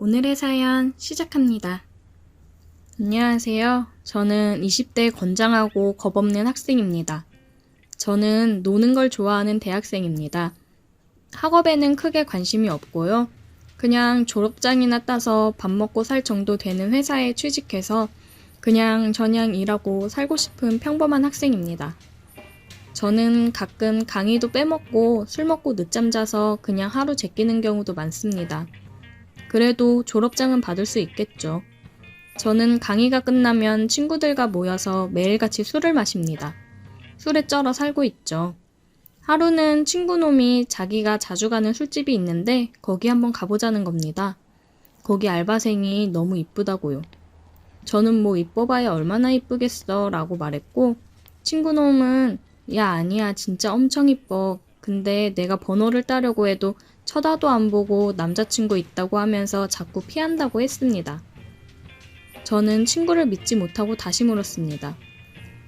오늘의 사연 시작합니다. 안녕하세요. 저는 20대 건장하고 겁없는 학생입니다. 저는 노는 걸 좋아하는 대학생입니다. 학업에는 크게 관심이 없고요. 그냥 졸업장이나 따서 밥 먹고 살 정도 되는 회사에 취직해서 그냥 저냥 일하고 살고 싶은 평범한 학생입니다. 저는 가끔 강의도 빼먹고 술 먹고 늦잠 자서 그냥 하루 제끼는 경우도 많습니다. 그래도 졸업장은 받을 수 있겠죠. 저는 강의가 끝나면 친구들과 모여서 매일같이 술을 마십니다. 술에 쩔어 살고 있죠. 하루는 친구놈이 자기가 자주 가는 술집이 있는데 거기 한번 가보자는 겁니다. 거기 알바생이 너무 이쁘다고요. 저는 뭐 이뻐봐야 얼마나 이쁘겠어 라고 말했고, 친구놈은 야 아니야 진짜 엄청 이뻐. 근데 내가 번호를 따려고 해도 쳐다도 안 보고 남자친구 있다고 하면서 자꾸 피한다고 했습니다. 저는 친구를 믿지 못하고 다시 물었습니다.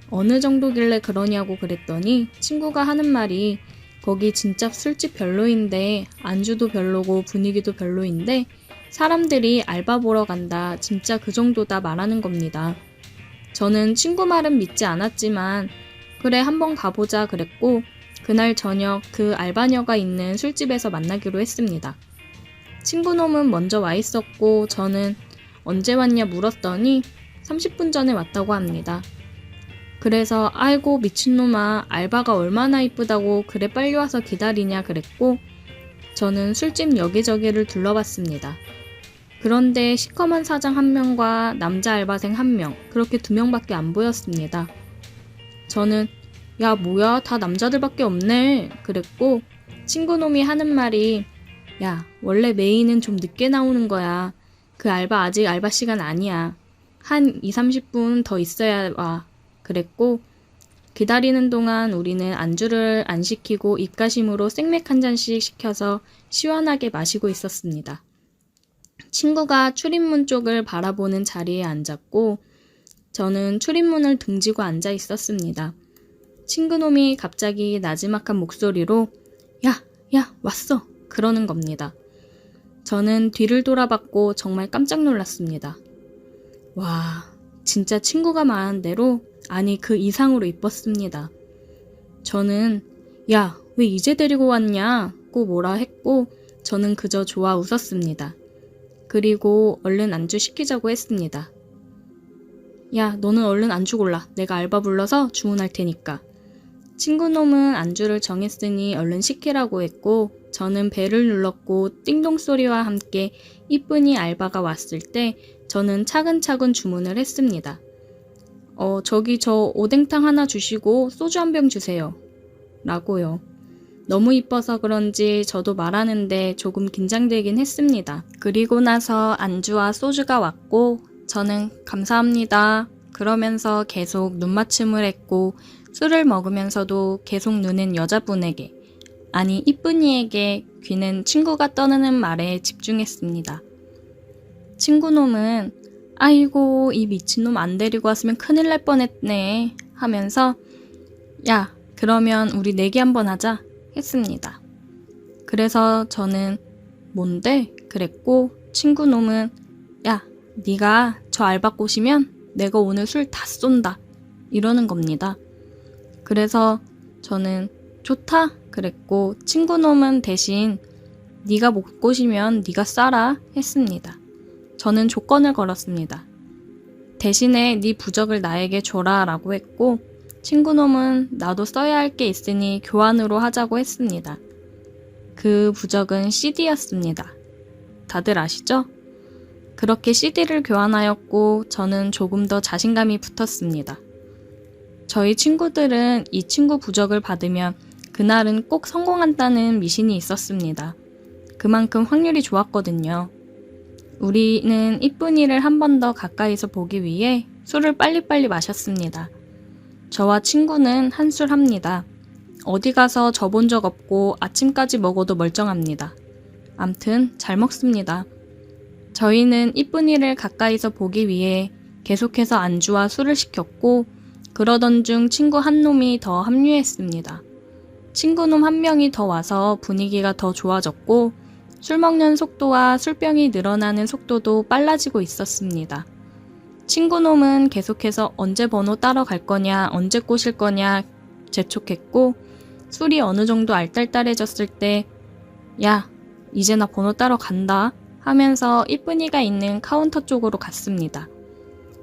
어느 정도길래 그러냐고 그랬더니 친구가 하는 말이 거기 진짜 술집 별로인데 안주도 별로고 분위기도 별로인데 사람들이 알바 보러 간다 진짜 그 정도다 말하는 겁니다. 저는 친구 말은 믿지 않았지만 그래 한번 가보자 그랬고 그날 저녁 그 알바녀가 있는 술집에서 만나기로 했습니다. 친구놈은 먼저 와 있었고 저는 언제 왔냐 물었더니 30분 전에 왔다고 합니다. 그래서 아이고 미친놈아 알바가 얼마나 이쁘다고 그래 빨리 와서 기다리냐 그랬고 저는 술집 여기저기를 둘러봤습니다. 그런데 시커먼 사장 1명과 남자 알바생 1명 그렇게 2명밖에 안 보였습니다. 저는 야 뭐야 다 남자들밖에 없네 그랬고 친구놈이 하는 말이 야 원래 메인은 좀 늦게 나오는 거야. 그 알바 아직 알바 시간 아니야. 한 20-30분 더 있어야 와. 그랬고 기다리는 동안 우리는 안주를 안 시키고 입가심으로 생맥 한 잔씩 시켜서 시원하게 마시고 있었습니다. 친구가 출입문 쪽을 바라보는 자리에 앉았고 저는 출입문을 등지고 앉아 있었습니다. 친구놈이 갑자기 나지막한 목소리로 야 왔어 그러는 겁니다. 저는 뒤를 돌아봤고 정말 깜짝 놀랐습니다. 와 진짜 친구가 말한 대로 아니 그 이상으로 이뻤습니다. 저는 야 왜 이제 데리고 왔냐고 뭐라 했고 저는 그저 좋아 웃었습니다. 그리고 얼른 안주 시키자고 했습니다. 야 너는 얼른 안주 골라. 내가 알바 불러서 주문할 테니까. 친구놈은 안주를 정했으니 얼른 시키라고 했고 저는 벨을 눌렀고 띵동 소리와 함께 이쁜이 알바가 왔을 때 저는 차근차근 주문을 했습니다. 저기 저 오뎅탕 하나 주시고 소주 한 병 주세요. 라고요. 너무 이뻐서 그런지 저도 말하는데 조금 긴장되긴 했습니다. 그리고 나서 안주와 소주가 왔고 저는 감사합니다. 그러면서 계속 눈맞춤을 했고 술을 먹으면서도 계속 눈은 여자분에게 아니 이쁜이에게 귀는 친구가 떠드는 말에 집중했습니다. 친구놈은 아이고 이 미친놈 안 데리고 왔으면 큰일 날 뻔했네 하면서 야 그러면 우리 내기 한번 하자 했습니다. 그래서 저는 뭔데? 그랬고 친구놈은 야 네가 저 알바 꼬시면 내가 오늘 술 다 쏜다 이러는 겁니다. 그래서 저는 좋다 그랬고 친구놈은 대신 네가 못 꼬시면 네가 싸라 했습니다. 저는 조건을 걸었습니다. 대신에 네 부적을 나에게 줘라 라고 했고 친구놈은 나도 써야 할 게 있으니 교환으로 하자고 했습니다. 그 부적은 CD였습니다. 다들 아시죠? 그렇게 CD를 교환하였고 저는 조금 더 자신감이 붙었습니다. 저희 친구들은 이 친구 부적을 받으면 그날은 꼭 성공한다는 미신이 있었습니다. 그만큼 확률이 좋았거든요. 우리는 이쁜이를 한 번 더 가까이서 보기 위해 술을 빨리빨리 마셨습니다. 저와 친구는 한술 합니다. 어디 가서 져본 적 없고 아침까지 먹어도 멀쩡합니다. 암튼 잘 먹습니다. 저희는 이쁜이를 가까이서 보기 위해 계속해서 안주와 술을 시켰고 그러던 중 친구 한 놈이 더 합류했습니다. 친구놈 한 명이 더 와서 분위기가 더 좋아졌고 술 먹는 속도와 술병이 늘어나는 속도도 빨라지고 있었습니다. 친구놈은 계속해서 언제 번호 따러 갈 거냐, 언제 꼬실 거냐 재촉했고, 술이 어느 정도 알딸딸해졌을 때 야, 이제 나 번호 따러 간다 하면서 이쁜이가 있는 카운터 쪽으로 갔습니다.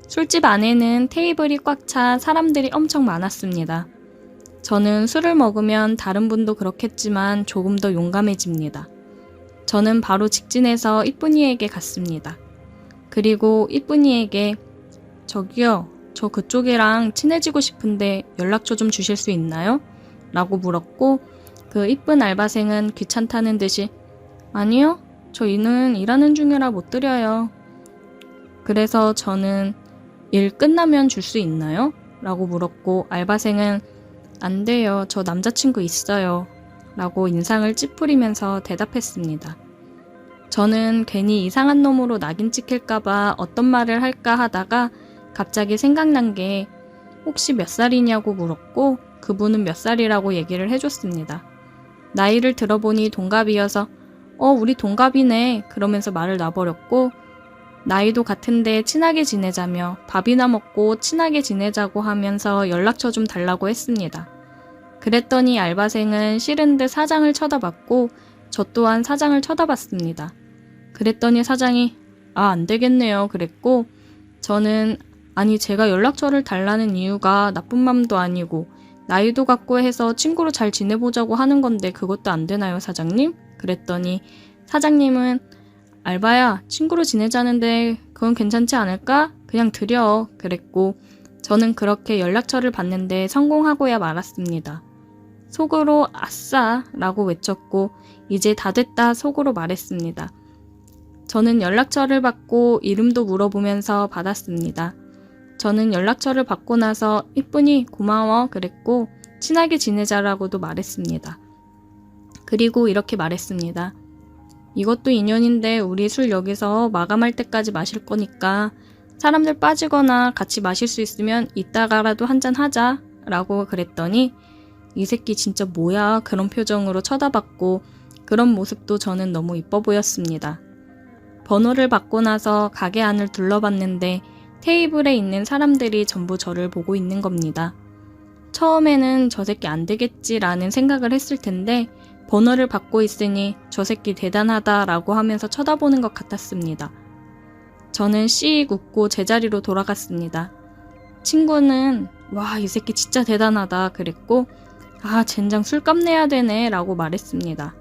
술집 안에는 테이블이 꽉 차 사람들이 엄청 많았습니다. 저는 술을 먹으면 다른 분도 그렇겠지만 조금 더 용감해집니다. 저는 바로 직진해서 이쁜이에게 갔습니다. 그리고 이쁜이에게 저기요, 저 그쪽이랑 친해지고 싶은데 연락처 좀 주실 수 있나요? 라고 물었고, 그 이쁜 알바생은 귀찮다는 듯이 아니요, 저희는 일하는 중이라 못 드려요. 그래서 저는 일 끝나면 줄 수 있나요? 라고 물었고, 알바생은 안 돼요, 저 남자친구 있어요. 라고 인상을 찌푸리면서 대답했습니다. 저는 괜히 이상한 놈으로 낙인 찍힐까봐 어떤 말을 할까 하다가 갑자기 생각난 게 혹시 몇 살이냐고 물었고, 그분은 몇 살이라고 얘기를 해줬습니다. 나이를 들어보니 동갑이어서 우리 동갑이네 그러면서 말을 놔버렸고, 나이도 같은데 친하게 지내자며 밥이나 먹고 친하게 지내자고 하면서 연락처 좀 달라고 했습니다. 그랬더니 알바생은 싫은 듯 사장을 쳐다봤고, 저 또한 사장을 쳐다봤습니다. 그랬더니 사장이 안 되겠네요 그랬고, 저는 아니 제가 연락처를 달라는 이유가 나쁜 맘도 아니고 나이도 같고 해서 친구로 잘 지내보자고 하는 건데 그것도 안 되나요 사장님? 그랬더니 사장님은 알바야, 친구로 지내자는데 그건 괜찮지 않을까? 그냥 드려 그랬고, 저는 그렇게 연락처를 받는데 성공하고야 말았습니다. 속으로 아싸 라고 외쳤고, 이제 다 됐다 속으로 말했습니다. 저는 연락처를 받고 이름도 물어보면서 받았습니다. 저는 연락처를 받고 나서 이쁜이 고마워 그랬고, 친하게 지내자라고도 말했습니다. 그리고 이렇게 말했습니다. 이것도 인연인데 우리 술 여기서 마감할 때까지 마실 거니까 사람들 빠지거나 같이 마실 수 있으면 이따가라도 한잔 하자 라고 그랬더니 이 새끼 진짜 뭐야 그런 표정으로 쳐다봤고, 그런 모습도 저는 너무 이뻐 보였습니다. 번호를 받고 나서 가게 안을 둘러봤는데 테이블에 있는 사람들이 전부 저를 보고 있는 겁니다. 처음에는 저 새끼 안 되겠지라는 생각을 했을 텐데 번호를 받고 있으니 저 새끼 대단하다라고 하면서 쳐다보는 것 같았습니다. 저는 씩 웃고 제자리로 돌아갔습니다. 친구는 와, 이 새끼 진짜 대단하다 그랬고, 젠장 술값 내야 되네 라고 말했습니다.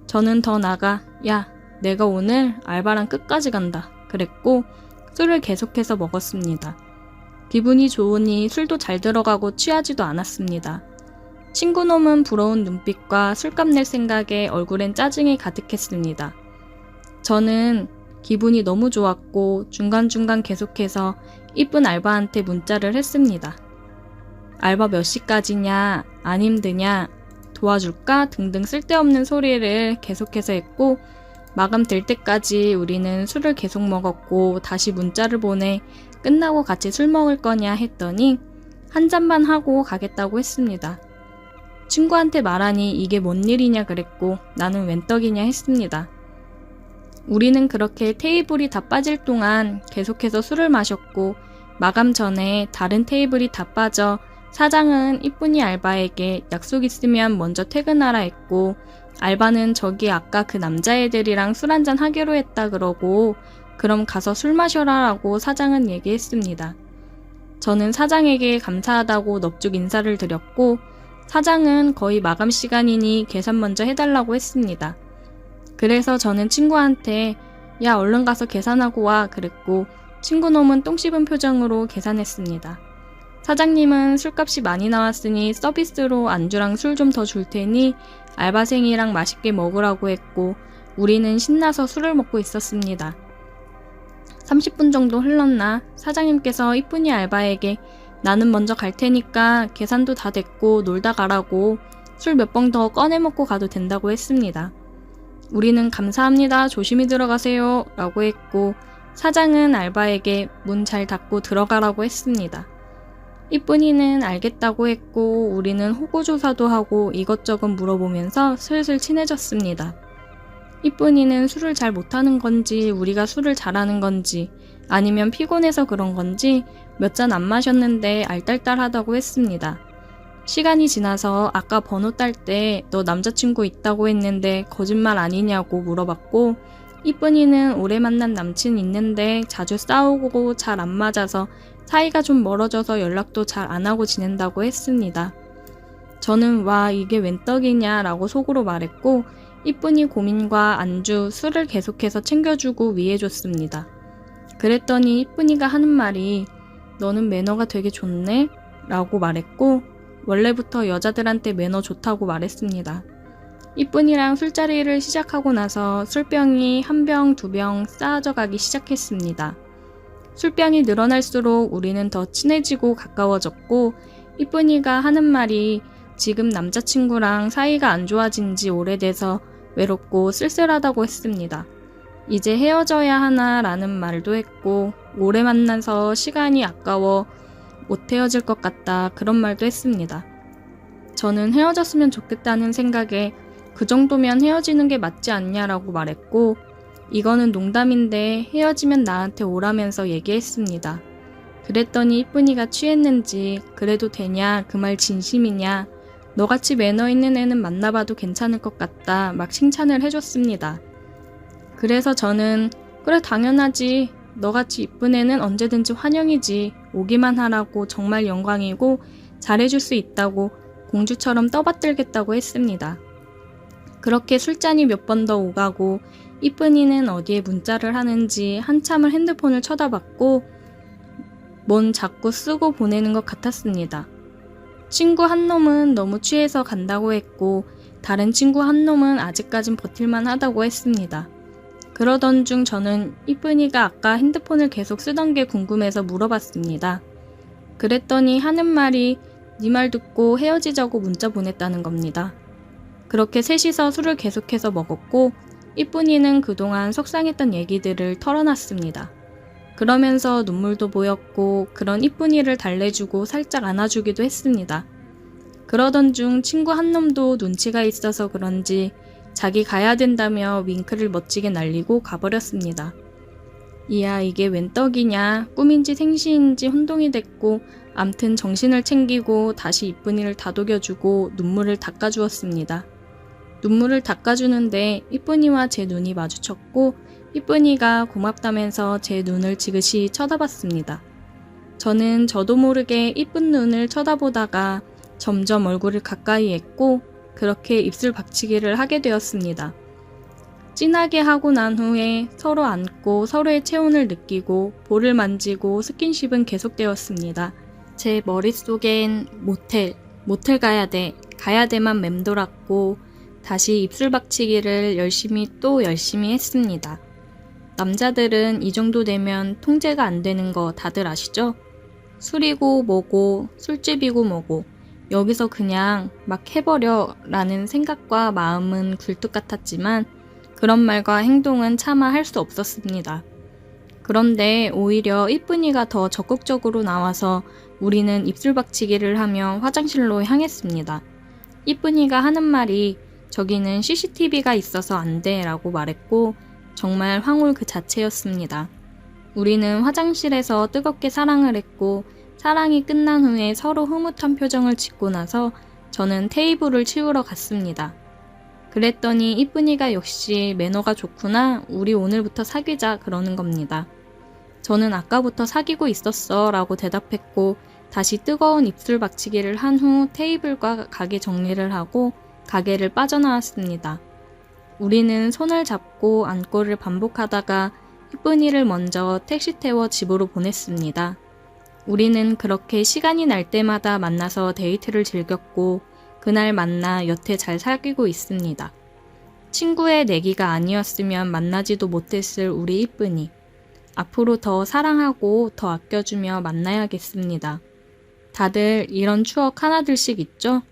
저는 더 나가 야, 내가 오늘 알바랑 끝까지 간다 그랬고 술을 계속해서 먹었습니다. 기분이 좋으니 술도 잘 들어가고 취하지도 않았습니다. 친구놈은 부러운 눈빛과 술값 낼 생각에 얼굴엔 짜증이 가득했습니다. 저는 기분이 너무 좋았고 중간중간 계속해서 이쁜 알바한테 문자를 했습니다. 알바 몇 시까지냐, 안 힘드냐, 도와줄까 등등 쓸데없는 소리를 계속해서 했고, 마감될 때까지 우리는 술을 계속 먹었고 다시 문자를 보내 끝나고 같이 술 먹을 거냐 했더니 한 잔만 하고 가겠다고 했습니다. 친구한테 말하니 이게 뭔 일이냐 그랬고 나는 웬 떡이냐 했습니다. 우리는 그렇게 테이블이 다 빠질 동안 계속해서 술을 마셨고, 마감 전에 다른 테이블이 다 빠져 사장은 이쁜이 알바에게 약속 있으면 먼저 퇴근하라 했고, 알바는 저기 아까 그 남자애들이랑 술 한잔 하기로 했다 그러고 그럼 가서 술 마셔라 라고 사장은 얘기했습니다. 저는 사장에게 감사하다고 넙죽 인사를 드렸고, 사장은 거의 마감 시간이니 계산 먼저 해달라고 했습니다. 그래서 저는 친구한테 야, 얼른 가서 계산하고 와 그랬고, 친구놈은 똥 씹은 표정으로 계산했습니다. 사장님은 술값이 많이 나왔으니 서비스로 안주랑 술 좀 더 줄 테니 알바생이랑 맛있게 먹으라고 했고, 우리는 신나서 술을 먹고 있었습니다. 30분 정도 흘렀나 사장님께서 이쁜이 알바에게 나는 먼저 갈 테니까 계산도 다 됐고 놀다 가라고 술 몇 번 더 꺼내 먹고 가도 된다고 했습니다. 우리는 감사합니다. 조심히 들어가세요 라고 했고, 사장은 알바에게 문 잘 닫고 들어가라고 했습니다. 이쁜이는 알겠다고 했고, 우리는 호구조사도 하고 이것저것 물어보면서 슬슬 친해졌습니다. 이쁜이는 술을 잘 못하는 건지 우리가 술을 잘하는 건지 아니면 피곤해서 그런 건지 몇 잔 안 마셨는데 알딸딸하다고 했습니다. 시간이 지나서 아까 번호 딸 때 너 남자친구 있다고 했는데 거짓말 아니냐고 물어봤고 이쁜이는 오래 만난 남친 있는데 자주 싸우고 잘 안 맞아서 사이가 좀 멀어져서 연락도 잘 안 하고 지낸다고 했습니다. 저는 와 이게 웬 떡이냐 라고 속으로 말했고 이쁜이 고민과 안주, 술을 계속해서 챙겨주고 위해줬습니다. 그랬더니 이쁜이가 하는 말이 너는 매너가 되게 좋네? 라고 말했고 원래부터 여자들한테 매너 좋다고 말했습니다. 이쁜이랑 술자리를 시작하고 나서 술병이 한 병, 두 병 쌓아져 가기 시작했습니다. 술병이 늘어날수록 우리는 더 친해지고 가까워졌고 이쁜이가 하는 말이 지금 남자친구랑 사이가 안 좋아진 지 오래돼서 외롭고 쓸쓸하다고 했습니다. 이제 헤어져야 하나 라는 말도 했고 오래 만나서 시간이 아까워 못 헤어질 것 같다 그런 말도 했습니다. 저는 헤어졌으면 좋겠다는 생각에 그 정도면 헤어지는 게 맞지 않냐라고 말했고 이거는 농담인데 헤어지면 나한테 오라면서 얘기했습니다. 그랬더니 이쁜이가 취했는지 그래도 되냐 그 말 진심이냐 너같이 매너 있는 애는 만나봐도 괜찮을 것 같다 막 칭찬을 해줬습니다. 그래서 저는 그래 당연하지 너같이 이쁜 애는 언제든지 환영이지 오기만 하라고 정말 영광이고 잘해줄 수 있다고 공주처럼 떠받들겠다고 했습니다. 그렇게 술잔이 몇 번 더 오가고 이쁜이는 어디에 문자를 하는지 한참을 핸드폰을 쳐다봤고 뭔 자꾸 쓰고 보내는 것 같았습니다. 친구 한 놈은 너무 취해서 간다고 했고 다른 친구 한 놈은 아직까진 버틸만 하다고 했습니다. 그러던 중 저는 이쁜이가 아까 핸드폰을 계속 쓰던 게 궁금해서 물어봤습니다. 그랬더니 하는 말이 네 말 듣고 헤어지자고 문자 보냈다는 겁니다. 그렇게 셋이서 술을 계속해서 먹었고 이쁜이는 그동안 속상했던 얘기들을 털어놨습니다. 그러면서 눈물도 보였고 그런 이쁜이를 달래주고 살짝 안아주기도 했습니다. 그러던 중 친구 한 놈도 눈치가 있어서 그런지 자기 가야 된다며 윙크를 멋지게 날리고 가버렸습니다. 이야 이게 웬 떡이냐 꿈인지 생시인지 혼동이 됐고 암튼 정신을 챙기고 다시 이쁜이를 다독여주고 눈물을 닦아주었습니다. 눈물을 닦아주는데 이쁜이와 제 눈이 마주쳤고 이쁜이가 고맙다면서 제 눈을 지그시 쳐다봤습니다. 저는 저도 모르게 이쁜 눈을 쳐다보다가 점점 얼굴을 가까이 했고 그렇게 입술 박치기를 하게 되었습니다. 진하게 하고 난 후에 서로 안고 서로의 체온을 느끼고 볼을 만지고 스킨십은 계속되었습니다. 제 머릿속엔 모텔 가야 돼만 맴돌았고 다시 입술 박치기를 열심히 했습니다. 남자들은 이 정도 되면 통제가 안 되는 거 다들 아시죠? 술이고 뭐고 술집이고 뭐고 여기서 그냥 막 해버려 라는 생각과 마음은 굴뚝 같았지만 그런 말과 행동은 차마 할 수 없었습니다. 그런데 오히려 이쁜이가 더 적극적으로 나와서 우리는 입술 박치기를 하며 화장실로 향했습니다. 이쁜이가 하는 말이 저기는 CCTV가 있어서 안 돼 라고 말했고 정말 황홀 그 자체였습니다. 우리는 화장실에서 뜨겁게 사랑을 했고 사랑이 끝난 후에 서로 흐뭇한 표정을 짓고 나서 저는 테이블을 치우러 갔습니다. 그랬더니 이쁜이가 역시 매너가 좋구나 우리 오늘부터 사귀자 그러는 겁니다. 저는 아까부터 사귀고 있었어 라고 대답했고 다시 뜨거운 입술 박치기를 한 후 테이블과 가게 정리를 하고 가게를 빠져나왔습니다. 우리는 손을 잡고 안고를 반복하다가 이쁜이를 먼저 택시 태워 집으로 보냈습니다. 우리는 그렇게 시간이 날 때마다 만나서 데이트를 즐겼고 그날 만나 여태 잘 사귀고 있습니다. 친구의 내기가 아니었으면 만나지도 못했을 우리 이쁜이. 앞으로 더 사랑하고 더 아껴주며 만나야겠습니다. 다들 이런 추억 하나둘씩 있죠?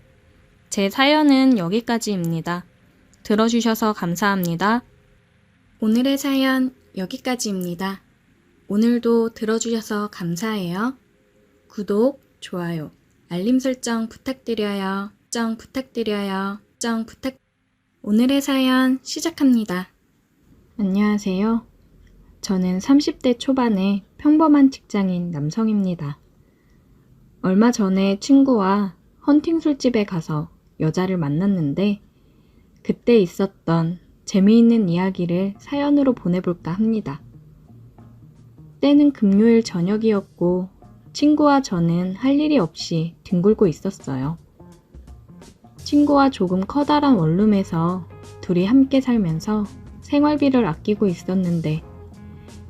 제 사연은 여기까지입니다. 들어주셔서 감사합니다. 오늘의 사연 여기까지입니다. 오늘도 들어주셔서 감사해요. 구독, 좋아요, 알림 설정 부탁드려요. 오늘의 사연 시작합니다. 안녕하세요. 저는 30대 초반의 평범한 직장인 남성입니다. 얼마 전에 친구와 헌팅 술집에 가서 여자를 만났는데 그때 있었던 재미있는 이야기를 사연으로 보내볼까 합니다. 때는 금요일 저녁이었고 친구와 저는 할 일이 없이 뒹굴고 있었어요. 친구와 조금 커다란 원룸에서 둘이 함께 살면서 생활비를 아끼고 있었는데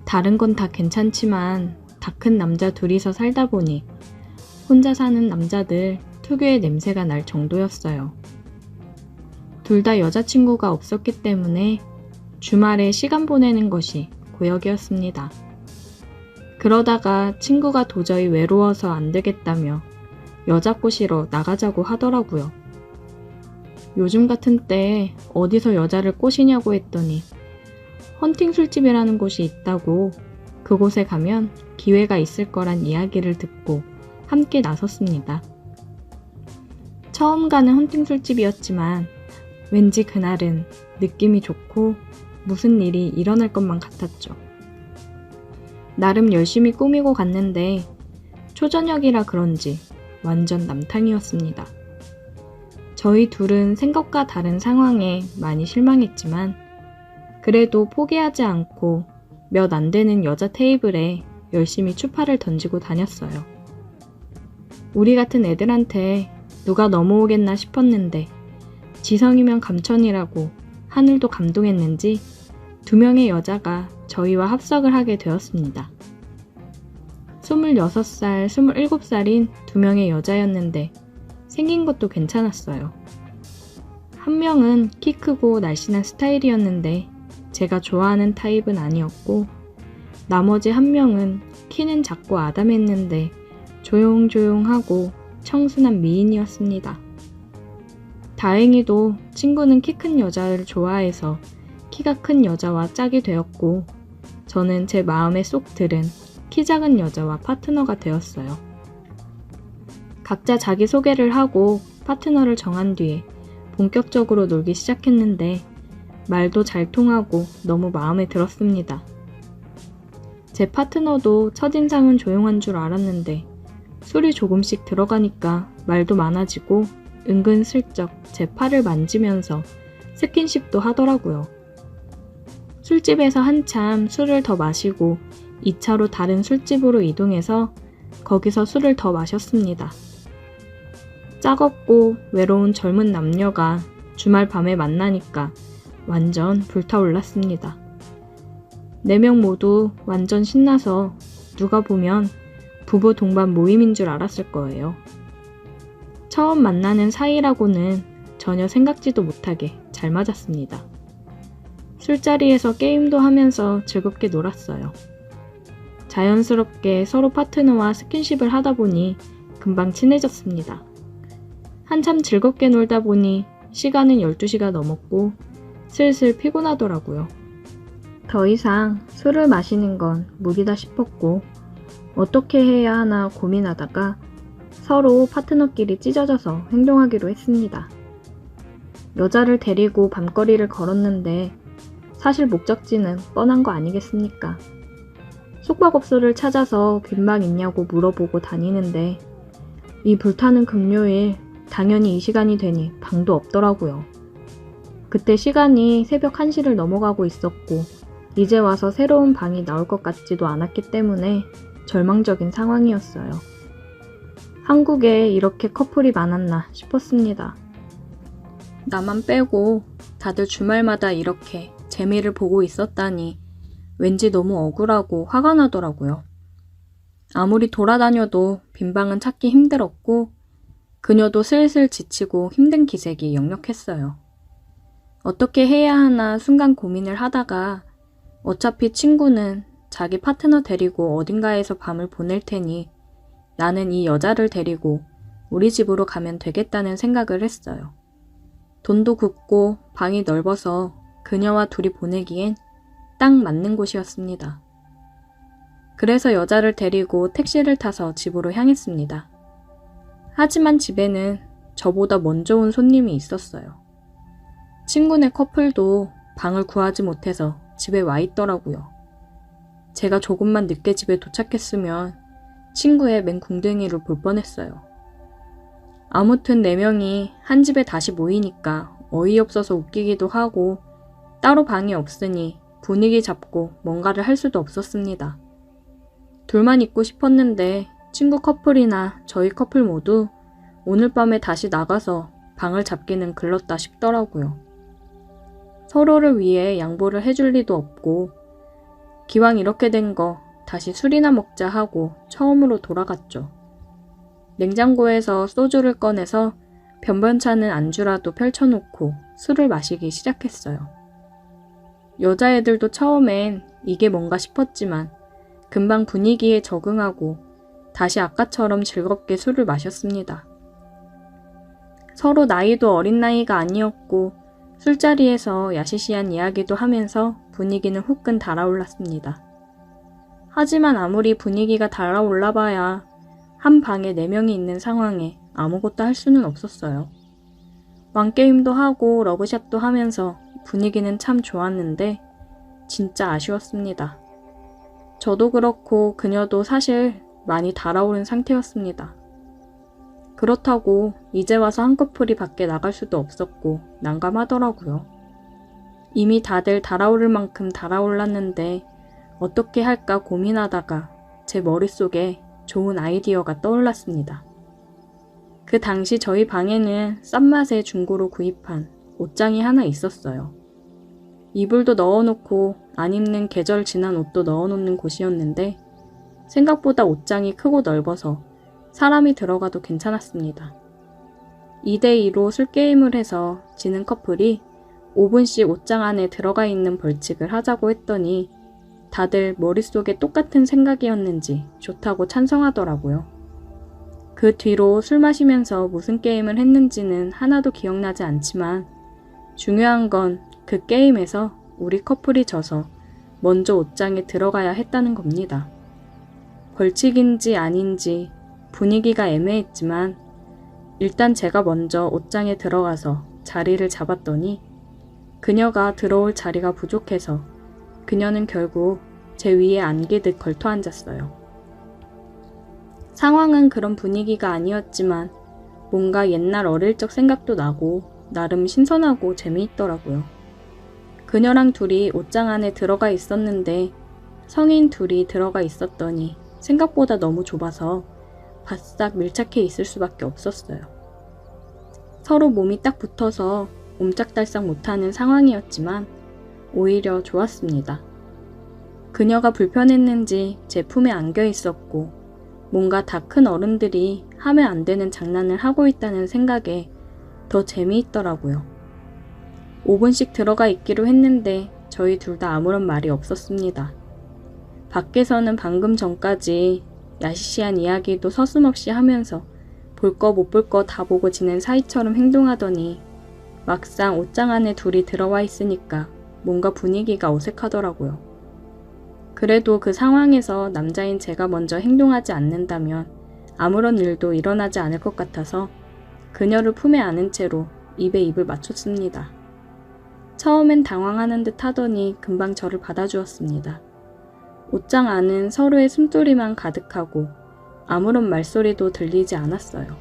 다른 건 다 괜찮지만 다 큰 남자 둘이서 살다 보니 혼자 사는 남자들 특유의 냄새가 날 정도였어요. 둘 다 여자친구가 없었기 때문에 주말에 시간 보내는 것이 고역이었습니다. 그러다가 친구가 도저히 외로워서 안 되겠다며 여자 꼬시러 나가자고 하더라고요. 요즘 같은 때에 어디서 여자를 꼬시냐고 했더니 헌팅 술집이라는 곳이 있다고 그곳에 가면 기회가 있을 거란 이야기를 듣고 함께 나섰습니다. 처음 가는 헌팅 술집이었지만 왠지 그날은 느낌이 좋고 무슨 일이 일어날 것만 같았죠. 나름 열심히 꾸미고 갔는데 초저녁이라 그런지 완전 남탕이었습니다. 저희 둘은 생각과 다른 상황에 많이 실망했지만 그래도 포기하지 않고 몇 안 되는 여자 테이블에 열심히 추파를 던지고 다녔어요. 우리 같은 애들한테 누가 넘어오겠나 싶었는데 지성이면 감천이라고 하늘도 감동했는지 2명의 여자가 저희와 합석을 하게 되었습니다. 26살, 27살인 2명의 여자였는데 생긴 것도 괜찮았어요. 한 명은 키 크고 날씬한 스타일이었는데 제가 좋아하는 타입은 아니었고 나머지 한 명은 키는 작고 아담했는데 조용조용하고 청순한 미인이었습니다. 다행히도 친구는 키 큰 여자를 좋아해서 키가 큰 여자와 짝이 되었고 저는 제 마음에 쏙 들은 키 작은 여자와 파트너가 되었어요. 각자 자기소개를 하고 파트너를 정한 뒤에 본격적으로 놀기 시작했는데 말도 잘 통하고 너무 마음에 들었습니다. 제 파트너도 첫인상은 조용한 줄 알았는데 술이 조금씩 들어가니까 말도 많아지고 은근슬쩍 제 팔을 만지면서 스킨십도 하더라고요. 술집에서 한참 술을 더 마시고 2차로 다른 술집으로 이동해서 거기서 술을 더 마셨습니다. 짜겁고 외로운 젊은 남녀가 주말 밤에 만나니까 완전 불타올랐습니다. 4명 모두 완전 신나서 누가 보면 부부 동반 모임인 줄 알았을 거예요. 처음 만나는 사이라고는 전혀 생각지도 못하게 잘 맞았습니다. 술자리에서 게임도 하면서 즐겁게 놀았어요. 자연스럽게 서로 파트너와 스킨십을 하다 보니 금방 친해졌습니다. 한참 즐겁게 놀다 보니 시간은 12시가 넘었고 슬슬 피곤하더라고요. 더 이상 술을 마시는 건 무리다 싶었고 어떻게 해야 하나 고민하다가 서로 파트너끼리 찢어져서 행동하기로 했습니다. 여자를 데리고 밤거리를 걸었는데 사실 목적지는 뻔한 거 아니겠습니까? 숙박업소를 찾아서 빈방 있냐고 물어보고 다니는데 이 불타는 금요일 당연히 이 시간이 되니 방도 없더라고요. 그때 시간이 새벽 1시를 넘어가고 있었고 이제 와서 새로운 방이 나올 것 같지도 않았기 때문에 절망적인 상황이었어요. 한국에 이렇게 커플이 많았나 싶었습니다. 나만 빼고 다들 주말마다 이렇게 재미를 보고 있었다니 왠지 너무 억울하고 화가 나더라고요. 아무리 돌아다녀도 빈방은 찾기 힘들었고 그녀도 슬슬 지치고 힘든 기색이 역력했어요. 어떻게 해야 하나 순간 고민을 하다가 어차피 친구는 자기 파트너 데리고 어딘가에서 밤을 보낼 테니 나는 이 여자를 데리고 우리 집으로 가면 되겠다는 생각을 했어요. 돈도 굳고 방이 넓어서 그녀와 둘이 보내기엔 딱 맞는 곳이었습니다. 그래서 여자를 데리고 택시를 타서 집으로 향했습니다. 하지만 집에는 저보다 먼저 온 손님이 있었어요. 친구네 커플도 방을 구하지 못해서 집에 와 있더라고요. 제가 조금만 늦게 집에 도착했으면 친구의 맹궁둥이를 볼 뻔했어요. 아무튼 4명이 한 집에 다시 모이니까 어이없어서 웃기기도 하고 따로 방이 없으니 분위기 잡고 뭔가를 할 수도 없었습니다. 둘만 있고 싶었는데 친구 커플이나 저희 커플 모두 오늘 밤에 다시 나가서 방을 잡기는 글렀다 싶더라고요. 서로를 위해 양보를 해줄 리도 없고 기왕 이렇게 된 거 다시 술이나 먹자 하고 처음으로 돌아갔죠. 냉장고에서 소주를 꺼내서 변변찮은 안주라도 펼쳐놓고 술을 마시기 시작했어요. 여자애들도 처음엔 이게 뭔가 싶었지만 금방 분위기에 적응하고 다시 아까처럼 즐겁게 술을 마셨습니다. 서로 나이도 어린 나이가 아니었고 술자리에서 야시시한 이야기도 하면서 분위기는 후끈 달아올랐습니다. 하지만 아무리 분위기가 달아올라봐야 한 방에 4명이 있는 상황에 아무것도 할 수는 없었어요. 왕게임도 하고 러브샷도 하면서 분위기는 참 좋았는데 진짜 아쉬웠습니다. 저도 그렇고 그녀도 사실 많이 달아오른 상태였습니다. 그렇다고 이제 와서 한 커플이 밖에 나갈 수도 없었고 난감하더라고요. 이미 다들 달아오를 만큼 달아올랐는데 어떻게 할까 고민하다가 제 머릿속에 좋은 아이디어가 떠올랐습니다. 그 당시 저희 방에는 싼 맛에 중고로 구입한 옷장이 하나 있었어요. 이불도 넣어놓고 안 입는 계절 지난 옷도 넣어놓는 곳이었는데 생각보다 옷장이 크고 넓어서 사람이 들어가도 괜찮았습니다. 2대2로 술게임을 해서 지는 커플이 5분씩 옷장 안에 들어가 있는 벌칙을 하자고 했더니 다들 머릿속에 똑같은 생각이었는지 좋다고 찬성하더라고요. 그 뒤로 술 마시면서 무슨 게임을 했는지는 하나도 기억나지 않지만 중요한 건 그 게임에서 우리 커플이 져서 먼저 옷장에 들어가야 했다는 겁니다. 벌칙인지 아닌지 분위기가 애매했지만 일단 제가 먼저 옷장에 들어가서 자리를 잡았더니 그녀가 들어올 자리가 부족해서 그녀는 결국 제 위에 안기듯 걸터 앉았어요. 상황은 그런 분위기가 아니었지만 뭔가 옛날 어릴 적 생각도 나고 나름 신선하고 재미있더라고요. 그녀랑 둘이 옷장 안에 들어가 있었는데 성인 둘이 들어가 있었더니 생각보다 너무 좁아서 바싹 밀착해 있을 수밖에 없었어요. 서로 몸이 딱 붙어서 옴짝달싹 못하는 상황이었지만 오히려 좋았습니다. 그녀가 불편했는지 제 품에 안겨 있었고 뭔가 다 큰 어른들이 하면 안 되는 장난을 하고 있다는 생각에 더 재미있더라고요. 5분씩 들어가 있기로 했는데 저희 둘 다 아무런 말이 없었습니다. 밖에서는 방금 전까지 야시시한 이야기도 서슴없이 하면서 볼 거 못 볼 거 다 보고 지낸 사이처럼 행동하더니 막상 옷장 안에 둘이 들어와 있으니까 뭔가 분위기가 어색하더라고요. 그래도 그 상황에서 남자인 제가 먼저 행동하지 않는다면 아무런 일도 일어나지 않을 것 같아서 그녀를 품에 안은 채로 입에 입을 맞췄습니다. 처음엔 당황하는 듯 하더니 금방 저를 받아주었습니다. 옷장 안은 서로의 숨소리만 가득하고 아무런 말소리도 들리지 않았어요.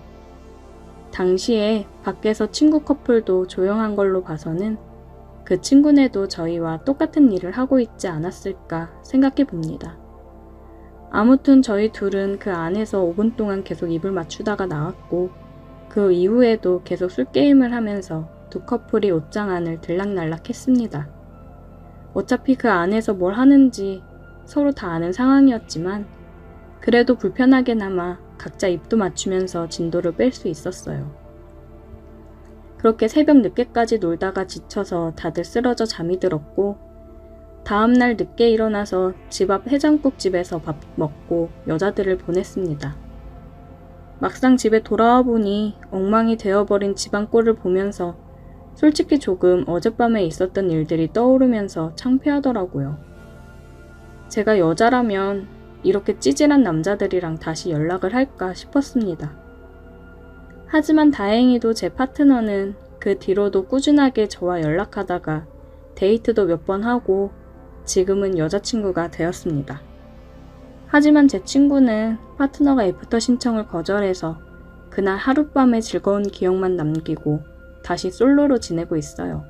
당시에 밖에서 친구 커플도 조용한 걸로 봐서는 그 친구네도 저희와 똑같은 일을 하고 있지 않았을까 생각해 봅니다. 아무튼 저희 둘은 그 안에서 5분 동안 계속 입을 맞추다가 나왔고 그 이후에도 계속 술게임을 하면서 두 커플이 옷장 안을 들락날락 했습니다. 어차피 그 안에서 뭘 하는지 서로 다 아는 상황이었지만 그래도 불편하게나마 각자 입도 맞추면서 진도를 뺄 수 있었어요. 그렇게 새벽 늦게까지 놀다가 지쳐서 다들 쓰러져 잠이 들었고 다음날 늦게 일어나서 집 앞 해장국집에서 밥 먹고 여자들을 보냈습니다. 막상 집에 돌아와 보니 엉망이 되어버린 집안 꼴을 보면서 솔직히 조금 어젯밤에 있었던 일들이 떠오르면서 창피하더라고요. 제가 여자라면 이렇게 찌질한 남자들이랑 다시 연락을 할까 싶었습니다. 하지만 다행히도 제 파트너는 그 뒤로도 꾸준하게 저와 연락하다가 데이트도 몇 번 하고 지금은 여자친구가 되었습니다. 하지만 제 친구는 파트너가 애프터 신청을 거절해서 그날 하룻밤의 즐거운 기억만 남기고 다시 솔로로 지내고 있어요.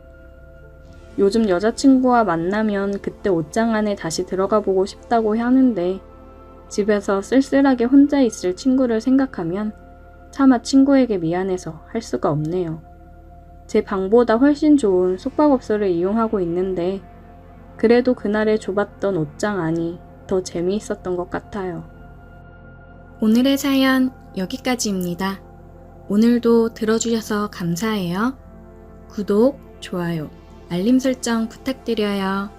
요즘 여자친구와 만나면 그때 옷장 안에 다시 들어가 보고 싶다고 하는데 집에서 쓸쓸하게 혼자 있을 친구를 생각하면 차마 친구에게 미안해서 할 수가 없네요. 제 방보다 훨씬 좋은 숙박업소를 이용하고 있는데 그래도 그날의 좁았던 옷장 안이 더 재미있었던 것 같아요. 오늘의 사연 여기까지입니다. 오늘도 들어주셔서 감사해요. 구독, 좋아요, 알림 설정 부탁드려요.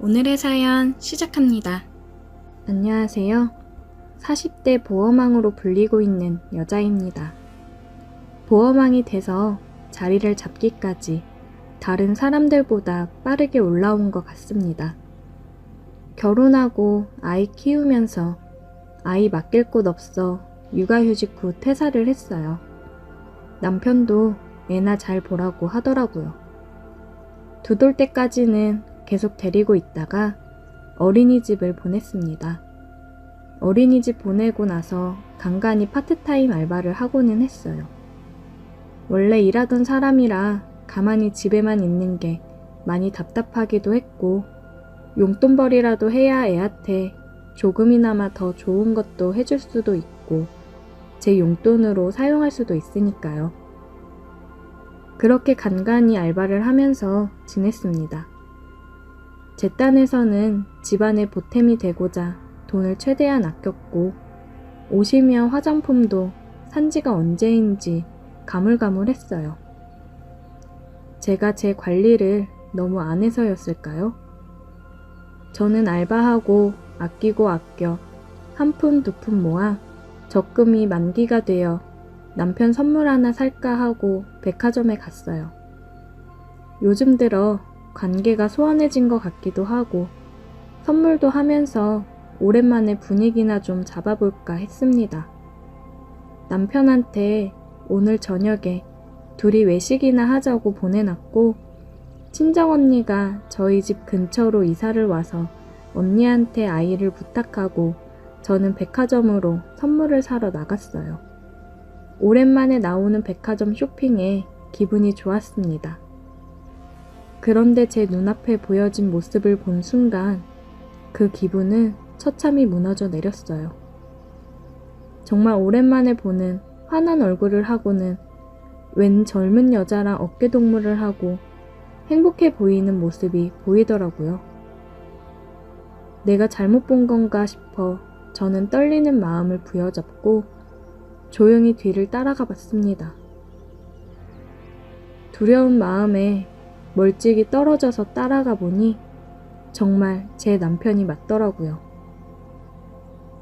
오늘의 사연 시작합니다. 안녕하세요. 40대 보험왕으로 불리고 있는 여자입니다. 보험왕이 돼서 자리를 잡기까지 다른 사람들보다 빠르게 올라온 것 같습니다. 결혼하고 아이 키우면서 아이 맡길 곳 없어 육아휴직 후 퇴사를 했어요. 남편도 애나 잘 보라고 하더라고요. 두 돌 때까지는 계속 데리고 있다가 어린이집을 보냈습니다. 어린이집 보내고 나서 간간히 파트타임 알바를 하고는 했어요. 원래 일하던 사람이라 가만히 집에만 있는 게 많이 답답하기도 했고 용돈벌이라도 해야 애한테 조금이나마 더 좋은 것도 해줄 수도 있고 제 용돈으로 사용할 수도 있으니까요. 그렇게 간간히 알바를 하면서 지냈습니다. 제 딴에서는 집안의 보탬이 되고자 돈을 최대한 아꼈고 옷이며 화장품도 산 지가 언제인지 가물가물했어요. 제가 제 관리를 너무 안 해서였을까요? 저는 알바하고 아끼고 아껴 한 푼 두 푼 모아 적금이 만기가 되어 남편 선물 하나 살까 하고 백화점에 갔어요. 요즘 들어 관계가 소원해진 것 같기도 하고 선물도 하면서 오랜만에 분위기나 좀 잡아볼까 했습니다. 남편한테 오늘 저녁에 둘이 외식이나 하자고 보내놨고 친정언니가 저희 집 근처로 이사를 와서 언니한테 아이를 부탁하고 저는 백화점으로 선물을 사러 나갔어요. 오랜만에 나오는 백화점 쇼핑에 기분이 좋았습니다. 그런데 제 눈앞에 보여진 모습을 본 순간 그 기분은 처참히 무너져 내렸어요. 정말 오랜만에 보는 환한 얼굴을 하고는 웬 젊은 여자랑 어깨동무를 하고 행복해 보이는 모습이 보이더라고요. 내가 잘못 본 건가 싶어 저는 떨리는 마음을 부여잡고 조용히 뒤를 따라가 봤습니다. 두려운 마음에 멀찍이 떨어져서 따라가 보니 정말 제 남편이 맞더라고요.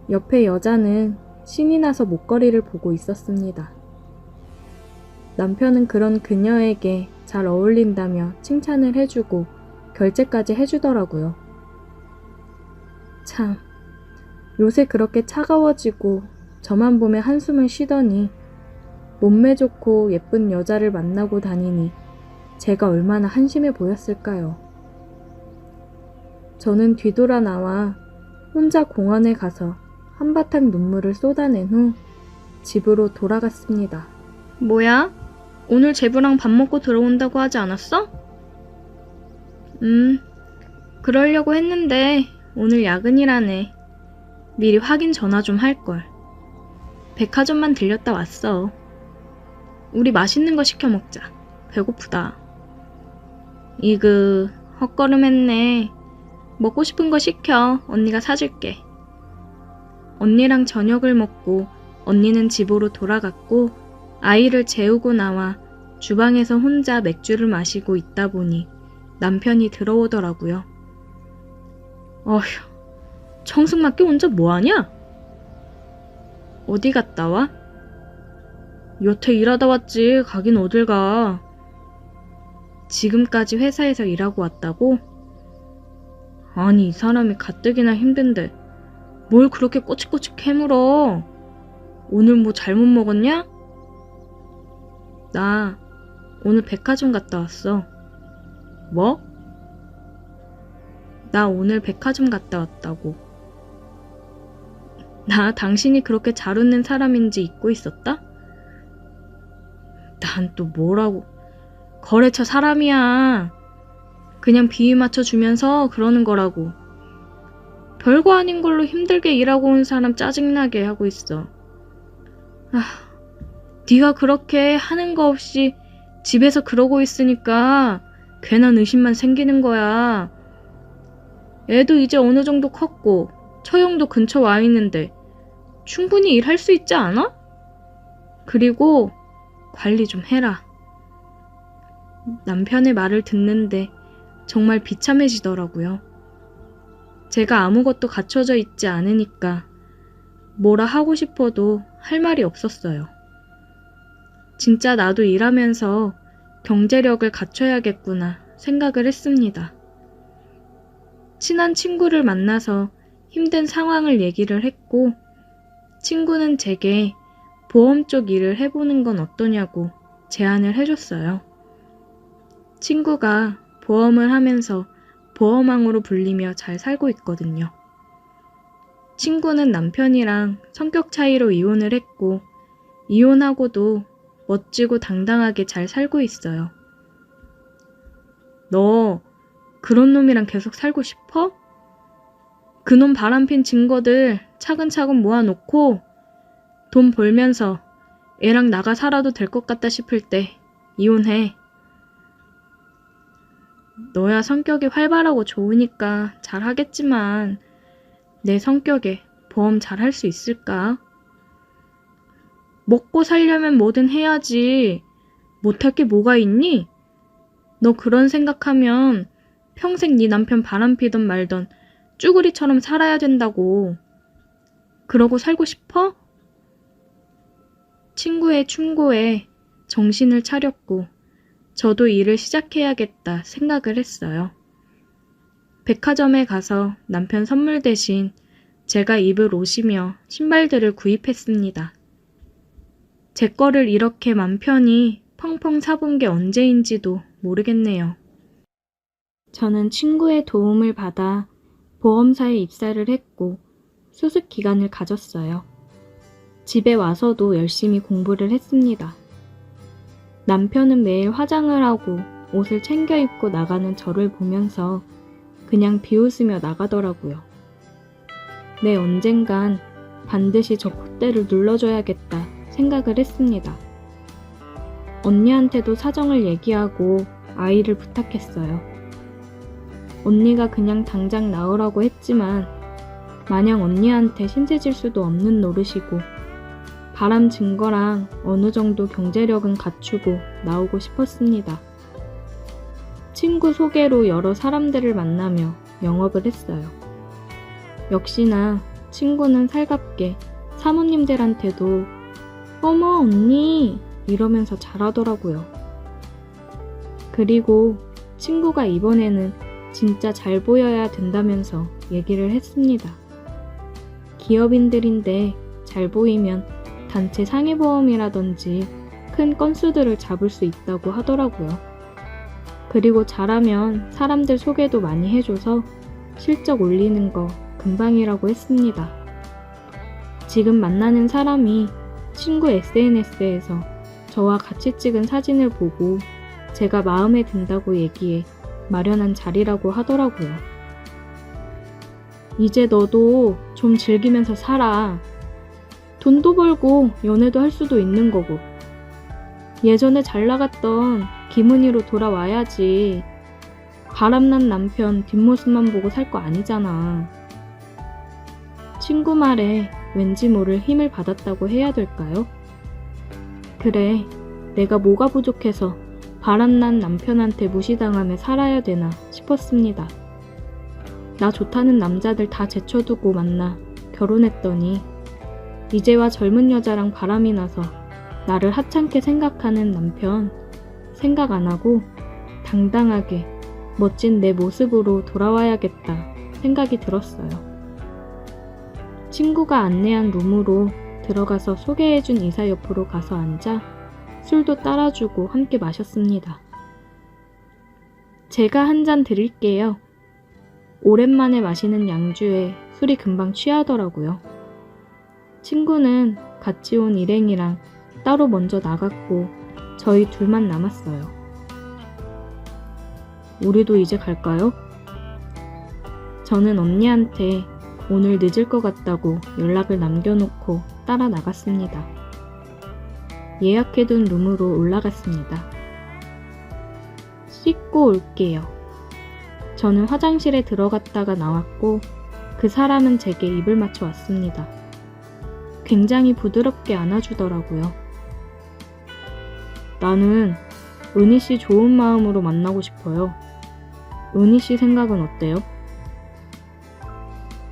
옆에 여자는 신이 나서 목걸이를 보고 있었습니다. 남편은 그런 그녀에게 잘 어울린다며 칭찬을 해주고 결제까지 해주더라고요. 참, 요새 그렇게 차가워지고 저만 보면 한숨을 쉬더니 몸매 좋고 예쁜 여자를 만나고 다니니 제가 얼마나 한심해 보였을까요? 저는 뒤돌아 나와 혼자 공원에 가서 한바탕 눈물을 쏟아낸 후 집으로 돌아갔습니다. 뭐야? 오늘 제부랑 밥 먹고 들어온다고 하지 않았어? 그러려고 했는데 오늘 야근이라네. 미리 확인 전화 좀 할걸. 백화점만 들렸다 왔어. 우리 맛있는 거 시켜 먹자. 배고프다. 이그 헛걸음했네. 먹고 싶은 거 시켜. 언니가 사줄게. 언니랑 저녁을 먹고 언니는 집으로 돌아갔고 아이를 재우고 나와 주방에서 혼자 맥주를 마시고 있다 보니 남편이 들어오더라고요. 어휴, 청승맞게 혼자 뭐하냐? 어디 갔다 와? 여태 일하다 왔지. 가긴 어딜 가. 지금까지 회사에서 일하고 왔다고? 아니, 이 사람이 가뜩이나 힘든데 뭘 그렇게 꼬치꼬치 캐물어. 오늘 뭐 잘못 먹었냐? 나 오늘 백화점 갔다 왔어. 뭐? 나 오늘 백화점 갔다 왔다고. 나 당신이 그렇게 잘 웃는 사람인지 잊고 있었다? 난 또 뭐라고. 거래처 사람이야. 그냥 비위 맞춰주면서 그러는 거라고. 별거 아닌 걸로 힘들게 일하고 온 사람 짜증나게 하고 있어. 네가 그렇게 하는 거 없이 집에서 그러고 있으니까 괜한 의심만 생기는 거야. 애도 이제 어느 정도 컸고 처형도 근처 와 있는데 충분히 일할 수 있지 않아? 그리고 관리 좀 해라. 남편의 말을 듣는데 정말 비참해지더라고요. 제가 아무것도 갖춰져 있지 않으니까 뭐라 하고 싶어도 할 말이 없었어요. 진짜 나도 일하면서 경제력을 갖춰야겠구나 생각을 했습니다. 친한 친구를 만나서 힘든 상황을 얘기를 했고, 친구는 제게 보험 쪽 일을 해보는 건 어떠냐고 제안을 해줬어요. 친구가 보험을 하면서 보험왕으로 불리며 잘 살고 있거든요. 친구는 남편이랑 성격 차이로 이혼을 했고, 이혼하고도 멋지고 당당하게 잘 살고 있어요. 너 그런 놈이랑 계속 살고 싶어? 그놈 바람핀 증거들 차근차근 모아놓고 돈 벌면서 애랑 나가 살아도 될 것 같다 싶을 때 이혼해. 너야 성격이 활발하고 좋으니까 잘하겠지만 내 성격에 보험 잘할 수 있을까? 먹고 살려면 뭐든 해야지. 못할 게 뭐가 있니? 너 그런 생각하면 평생 네 남편 바람피던 말던 쭈구리처럼 살아야 된다고. 그러고 살고 싶어? 친구의 충고에 정신을 차렸고 저도 일을 시작해야겠다 생각을 했어요. 백화점에 가서 남편 선물 대신 제가 입을 옷이며 신발들을 구입했습니다. 제 거를 이렇게 맘 편히 펑펑 사본 게 언제인지도 모르겠네요. 저는 친구의 도움을 받아 보험사에 입사를 했고 수습 기간을 가졌어요. 집에 와서도 열심히 공부를 했습니다. 남편은 매일 화장을 하고 옷을 챙겨 입고 나가는 저를 보면서 그냥 비웃으며 나가더라고요. 내 언젠간 반드시 저 콧대를 눌러줘야겠다 생각을 했습니다. 언니한테도 사정을 얘기하고 아이를 부탁했어요. 언니가 그냥 당장 나으라고 했지만 마냥 언니한테 신세질 수도 없는 노릇이고 바람 증거랑 어느 정도 경제력은 갖추고 나오고 싶었습니다. 친구 소개로 여러 사람들을 만나며 영업을 했어요. 역시나 친구는 살갑게 사모님들한테도 어머 언니 이러면서 잘하더라고요. 그리고 친구가 이번에는 진짜 잘 보여야 된다면서 얘기를 했습니다. 기업인들인데 잘 보이면 단체 상해보험이라든지 큰 건수들을 잡을 수 있다고 하더라고요. 그리고 잘하면 사람들 소개도 많이 해줘서 실적 올리는 거 금방이라고 했습니다. 지금 만나는 사람이 친구 SNS에서 저와 같이 찍은 사진을 보고 제가 마음에 든다고 얘기해 마련한 자리라고 하더라고요. 이제 너도 좀 즐기면서 살아. 돈도 벌고 연애도 할 수도 있는 거고. 예전에 잘 나갔던 김은희로 돌아와야지. 바람난 남편 뒷모습만 보고 살 거 아니잖아. 친구 말에 왠지 모를 힘을 받았다고 해야 될까요? 그래, 내가 뭐가 부족해서 바람난 남편한테 무시당하며 살아야 되나 싶었습니다. 나 좋다는 남자들 다 제쳐두고 만나 결혼했더니 이제와 젊은 여자랑 바람이 나서 나를 하찮게 생각하는 남편 생각 안 하고 당당하게 멋진 내 모습으로 돌아와야겠다 생각이 들었어요. 친구가 안내한 룸으로 들어가서 소개해준 이사 옆으로 가서 앉아 술도 따라주고 함께 마셨습니다. 제가 한 잔 드릴게요. 오랜만에 마시는 양주에 술이 금방 취하더라고요. 친구는 같이 온 일행이랑 따로 먼저 나갔고 저희 둘만 남았어요. 우리도 이제 갈까요? 저는 언니한테 오늘 늦을 것 같다고 연락을 남겨놓고 따라 나갔습니다. 예약해둔 룸으로 올라갔습니다. 씻고 올게요. 저는 화장실에 들어갔다가 나왔고 그 사람은 제게 입을 맞춰 왔습니다. 굉장히 부드럽게 안아주더라고요. 나는 은희 씨 좋은 마음으로 만나고 싶어요. 은희 씨 생각은 어때요?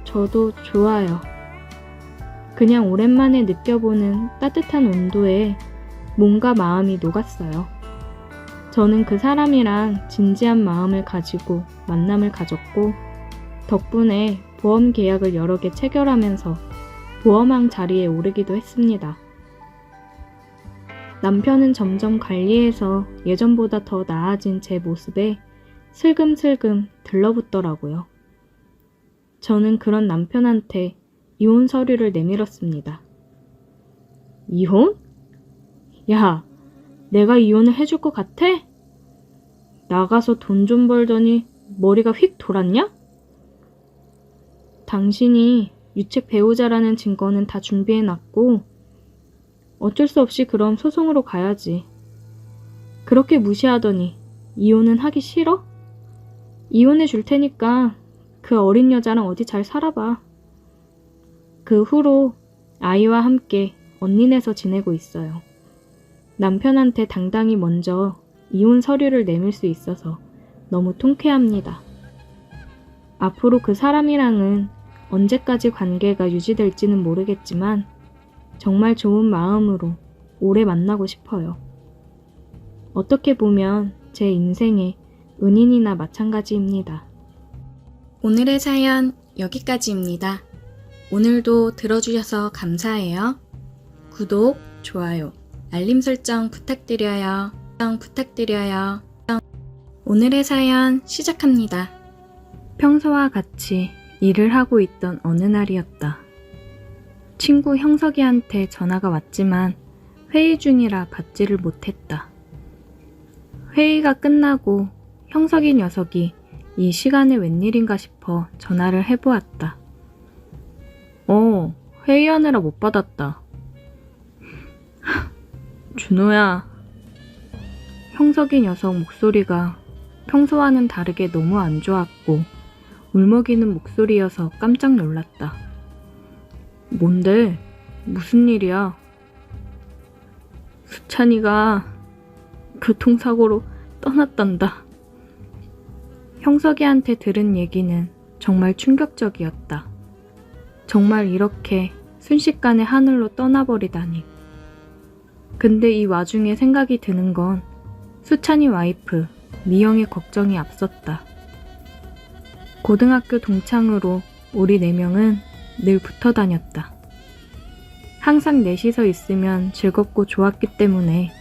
저도 좋아요. 그냥 오랜만에 느껴보는 따뜻한 온도에 몸과 마음이 녹았어요. 저는 그 사람이랑 진지한 마음을 가지고 만남을 가졌고 덕분에 보험 계약을 여러 개 체결하면서 보험왕 자리에 오르기도 했습니다. 남편은 점점 관리해서 예전보다 더 나아진 제 모습에 슬금슬금 들러붙더라고요. 저는 그런 남편한테 이혼 서류를 내밀었습니다. 이혼? 야, 내가 이혼을 해줄 것 같아? 나가서 돈 좀 벌더니 머리가 휙 돌았냐? 당신이 유책 배우자라는 증거는 다 준비해놨고 어쩔 수 없이 그럼 소송으로 가야지. 그렇게 무시하더니 이혼은 하기 싫어? 이혼해 줄 테니까 그 어린 여자랑 어디 잘 살아봐. 그 후로 아이와 함께 언니네서 지내고 있어요. 남편한테 당당히 먼저 이혼 서류를 내밀 수 있어서 너무 통쾌합니다. 앞으로 그 사람이랑은 언제까지 관계가 유지될지는 모르겠지만 정말 좋은 마음으로 오래 만나고 싶어요. 어떻게 보면 제 인생의 은인이나 마찬가지입니다. 오늘의 사연 여기까지입니다. 오늘도 들어주셔서 감사해요. 구독, 좋아요, 알림 설정 부탁드려요. 오늘의 사연 시작합니다. 평소와 같이 일을 하고 있던 어느 날이었다. 친구 형석이한테 전화가 왔지만 회의 중이라 받지를 못했다. 회의가 끝나고 형석이 녀석이 이 시간에 웬일인가 싶어 전화를 해보았다. 회의하느라 못 받았다. 준호야. 형석이 녀석 목소리가 평소와는 다르게 너무 안 좋았고 울먹이는 목소리여서 깜짝 놀랐다. 뭔데? 무슨 일이야? 수찬이가 교통사고로 떠났단다. 형석이한테 들은 얘기는 정말 충격적이었다. 정말 이렇게 순식간에 하늘로 떠나버리다니. 근데 이 와중에 생각이 드는 건 수찬이 와이프 미영의 걱정이 앞섰다. 고등학교 동창으로 우리 4명은 늘 붙어 다녔다. 항상 넷이서 있으면 즐겁고 좋았기 때문에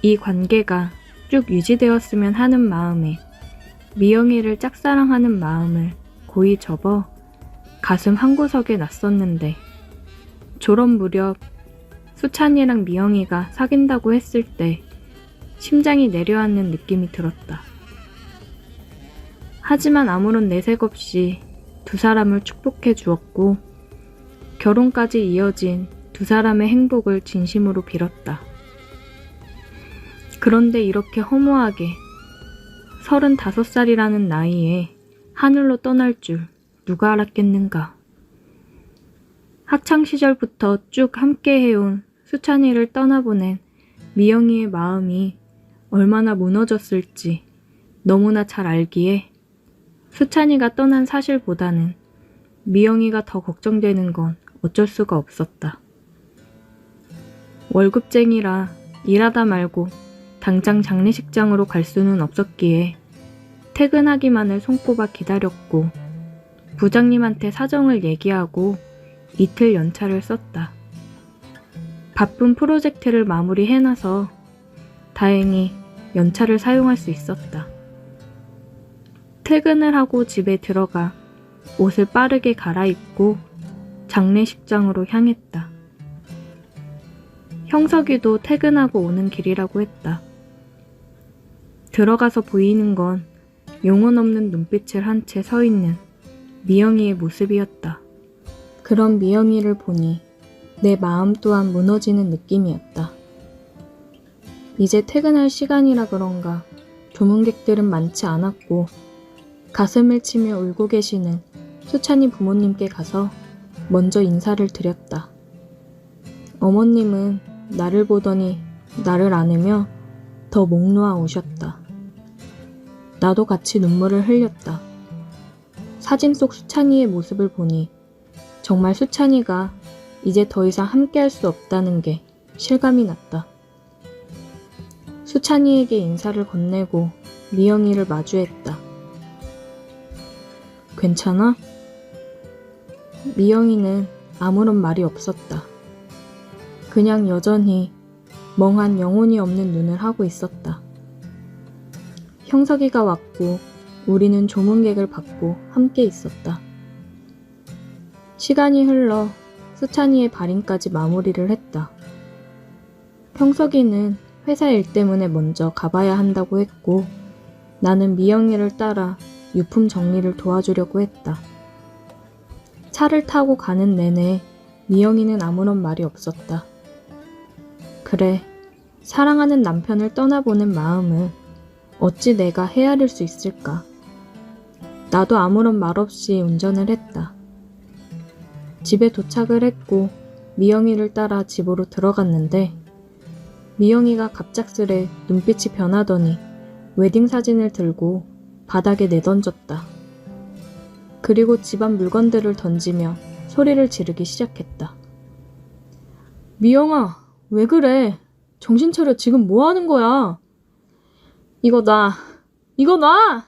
이 관계가 쭉 유지되었으면 하는 마음에 미영이를 짝사랑하는 마음을 고이 접어 가슴 한구석에 놨었는데 졸업 무렵 수찬이랑 미영이가 사귄다고 했을 때 심장이 내려앉는 느낌이 들었다. 하지만 아무런 내색 없이 두 사람을 축복해 주었고 결혼까지 이어진 두 사람의 행복을 진심으로 빌었다. 그런데 이렇게 허무하게 35살이라는 나이에 하늘로 떠날 줄 누가 알았겠는가. 학창시절부터 쭉 함께 해온 수찬이를 떠나보낸 미영이의 마음이 얼마나 무너졌을지 너무나 잘 알기에 수찬이가 떠난 사실보다는 미영이가 더 걱정되는 건 어쩔 수가 없었다. 월급쟁이라 일하다 말고 당장 장례식장으로 갈 수는 없었기에 퇴근하기만을 손꼽아 기다렸고 부장님한테 사정을 얘기하고 이틀 연차를 썼다. 바쁜 프로젝트를 마무리해놔서 다행히 연차를 사용할 수 있었다. 퇴근을 하고 집에 들어가 옷을 빠르게 갈아입고 장례식장으로 향했다. 형석이도 퇴근하고 오는 길이라고 했다. 들어가서 보이는 건 영혼 없는 눈빛을 한 채 서 있는 미영이의 모습이었다. 그런 미영이를 보니 내 마음 또한 무너지는 느낌이었다. 이제 퇴근할 시간이라 그런가 조문객들은 많지 않았고 가슴을 치며 울고 계시는 수찬이 부모님께 가서 먼저 인사를 드렸다. 어머님은 나를 보더니 나를 안으며 더 목 놓아 오셨다. 나도 같이 눈물을 흘렸다. 사진 속 수찬이의 모습을 보니 정말 수찬이가 이제 더 이상 함께할 수 없다는 게 실감이 났다. 수찬이에게 인사를 건네고 미영이를 마주했다. 괜찮아? 미영이는 아무런 말이 없었다. 그냥 여전히 멍한 영혼이 없는 눈을 하고 있었다. 형석이가 왔고 우리는 조문객을 받고 함께 있었다. 시간이 흘러 수찬이의 발인까지 마무리를 했다. 형석이는 회사 일 때문에 먼저 가봐야 한다고 했고 나는 미영이를 따라 유품 정리를 도와주려고 했다. 차를 타고 가는 내내 미영이는 아무런 말이 없었다. 그래, 사랑하는 남편을 떠나보낸 마음을 어찌 내가 헤아릴 수 있을까? 나도 아무런 말 없이 운전을 했다. 집에 도착을 했고 미영이를 따라 집으로 들어갔는데 미영이가 갑작스레 눈빛이 변하더니 웨딩 사진을 들고 바닥에 내던졌다. 그리고 집안 물건들을 던지며 소리를 지르기 시작했다. 미영아, 왜 그래? 정신 차려. 지금 뭐 하는 거야? 이거 놔! 이거 놔!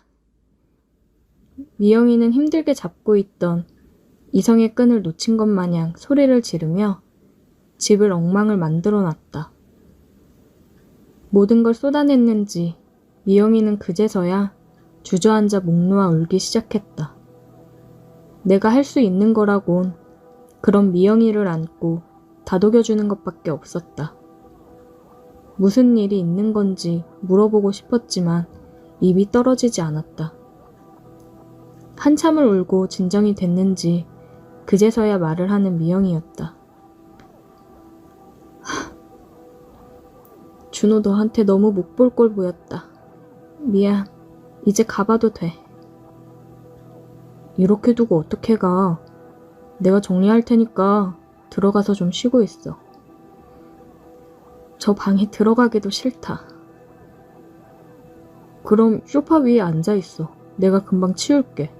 미영이는 힘들게 잡고 있던 이성의 끈을 놓친 것 마냥 소리를 지르며 집을 엉망을 만들어 놨다. 모든 걸 쏟아냈는지 미영이는 그제서야 주저앉아 목 놓아 울기 시작했다. 내가 할 수 있는 거라곤 그런 미영이를 안고 다독여주는 것밖에 없었다. 무슨 일이 있는 건지 물어보고 싶었지만 입이 떨어지지 않았다. 한참을 울고 진정이 됐는지 그제서야 말을 하는 미영이었다. 준호 너한테 너무 못 볼 걸 보였다. 미안. 이제 가봐도 돼. 이렇게 두고 어떻게 가. 내가 정리할 테니까 들어가서 좀 쉬고 있어. 저 방에 들어가기도 싫다. 그럼 소파 위에 앉아있어. 내가 금방 치울게.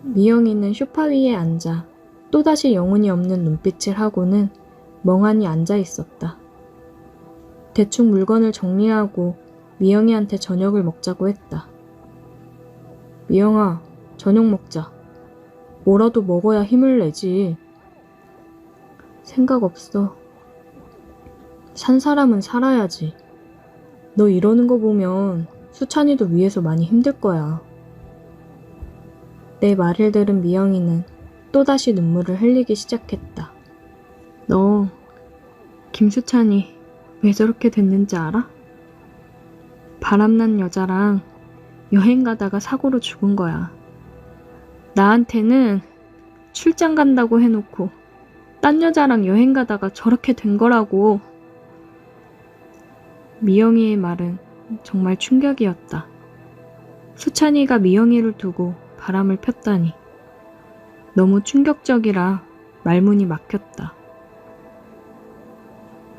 미영이는 소파 위에 앉아 또다시 영혼이 없는 눈빛을 하고는 멍하니 앉아있었다. 대충 물건을 정리하고 미영이한테 저녁을 먹자고 했다. 미영아, 저녁 먹자. 뭐라도 먹어야 힘을 내지. 생각 없어. 산 사람은 살아야지. 너 이러는 거 보면 수찬이도 위에서 많이 힘들 거야. 내 말을 들은 미영이는 또다시 눈물을 흘리기 시작했다. 너 김수찬이 왜 저렇게 됐는지 알아? 바람난 여자랑 여행 가다가 사고로 죽은 거야. 나한테는 출장 간다고 해놓고 딴 여자랑 여행 가다가 저렇게 된 거라고. 미영이의 말은 정말 충격이었다. 수찬이가 미영이를 두고 바람을 폈다니. 너무 충격적이라 말문이 막혔다.